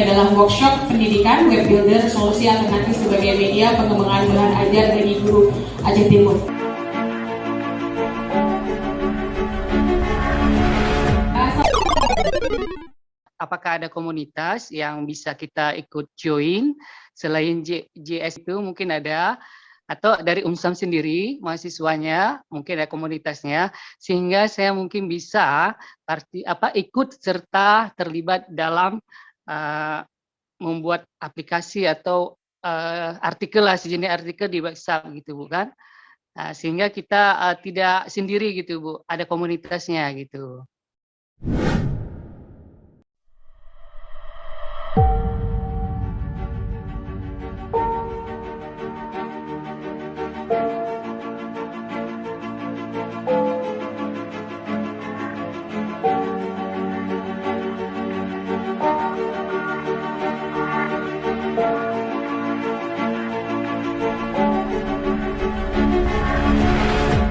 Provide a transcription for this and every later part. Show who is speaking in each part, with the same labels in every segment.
Speaker 1: adalah workshop pendidikan web builder solusi alternatif sebagai media pengembangan bahan ajar bagi guru Aceh Timur.
Speaker 2: Apakah ada komunitas yang bisa kita ikut join selain JS itu mungkin ada, atau dari UNSAM sendiri mahasiswanya mungkin ada komunitasnya, sehingga saya mungkin bisa ikut serta terlibat dalam membuat aplikasi atau artikel lah, sejenis artikel di WhatsApp gitu bukan, sehingga kita tidak sendiri gitu Bu, ada komunitasnya gitu.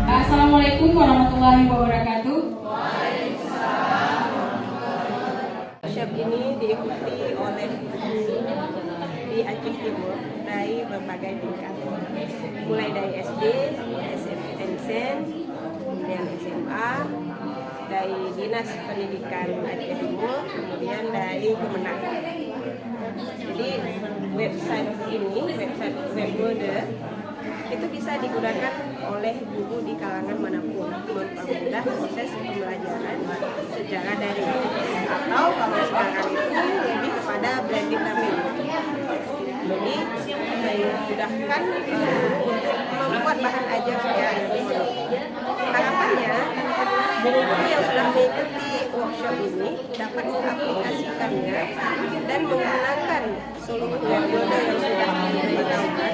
Speaker 1: Assalamualaikum warahmatullahi wabarakatuh.
Speaker 3: Workshop ini diikuti oleh di Aceh Timur dari berbagai tingkat, mulai dari SD, SMN, kemudian SMA, dari Dinas Pendidikan Aceh Timur, kemudian dari Kemenang. Jadi website ini, website web builder, itu bisa digunakan oleh guru di kalangan manapun, mempermudah proses pembelajaran secara daring, atau kalau sekarang itu lebih kepada blended learning. Jadi memudahkan untuk membuat bahan ajar secara elektronik. Harapannya guru-guru yang sudah mengikuti workshop ini dapat mengaplikasikannya dan menggunakan seluruh web builder yang sudah diberitahukan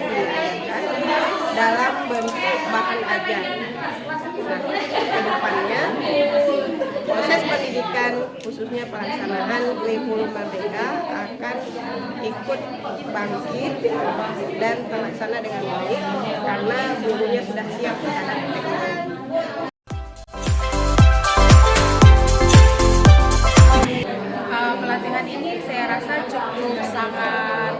Speaker 3: dalam bentuk bahan ajar. Nah, ke depannya proses pendidikan khususnya pelaksanaan kurikulum Merdeka akan ikut bangkit dan terlaksana dengan baik karena gurunya sudah siap terhadap teknologi.
Speaker 4: Pelatihan ini saya rasa cukup sangat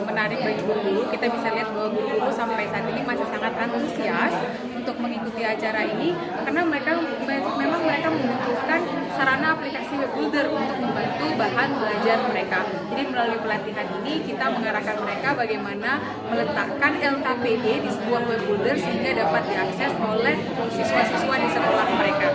Speaker 4: menarik bagi guru-guru. Kita bisa lihat bahwa guru-guru sampai saat ini masih sangat antusias untuk mengikuti acara ini karena memang mereka membutuhkan sarana aplikasi web builder untuk membantu bahan belajar mereka. Jadi melalui pelatihan ini kita mengarahkan mereka bagaimana meletakkan LKPD di sebuah web builder sehingga dapat diakses oleh siswa-siswa di sekolah mereka.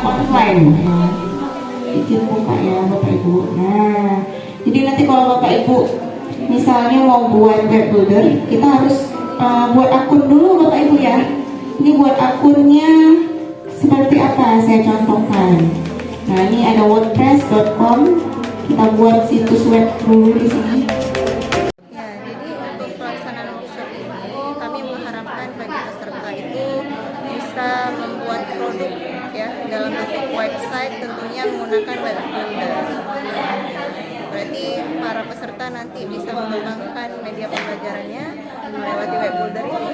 Speaker 5: Offline, izin buka ya Bapak Ibu. Nah, jadi nanti kalau Bapak Ibu misalnya mau buat web builder, kita harus buat akun dulu Bapak Ibu ya. Ini buat akunnya seperti apa? Saya contohkan. Nah, ini ada wordpress.com. Kita buat situs web dulu di sini.
Speaker 3: Ya, jadi untuk pelaksanaan workshop ini kami mengharapkan bagi peserta itu bisa membuat produk ya dalam bentuk website, tentunya menggunakan web builder. Berarti para peserta nanti bisa mengembangkan media pembelajarannya melewati web builder ini.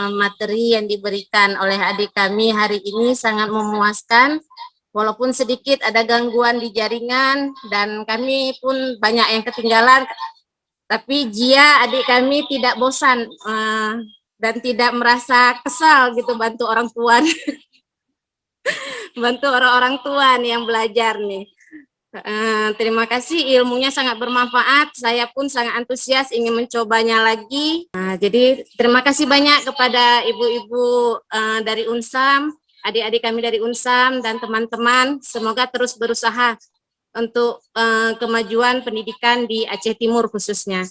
Speaker 6: Materi yang diberikan oleh adik kami hari ini sangat memuaskan, walaupun sedikit ada gangguan di jaringan dan kami pun banyak yang ketinggalan, tapi Jia adik kami tidak bosan dan tidak merasa kesal gitu bantu orang tua bantu orang-orang tua nih yang belajar nih. Terima kasih, ilmunya sangat bermanfaat. Saya pun sangat antusias ingin mencobanya lagi. Jadi terima kasih banyak kepada ibu-ibu dari UNSAM, adik-adik kami dari UNSAM dan teman-teman semoga terus berusaha untuk kemajuan pendidikan di Aceh Timur khususnya.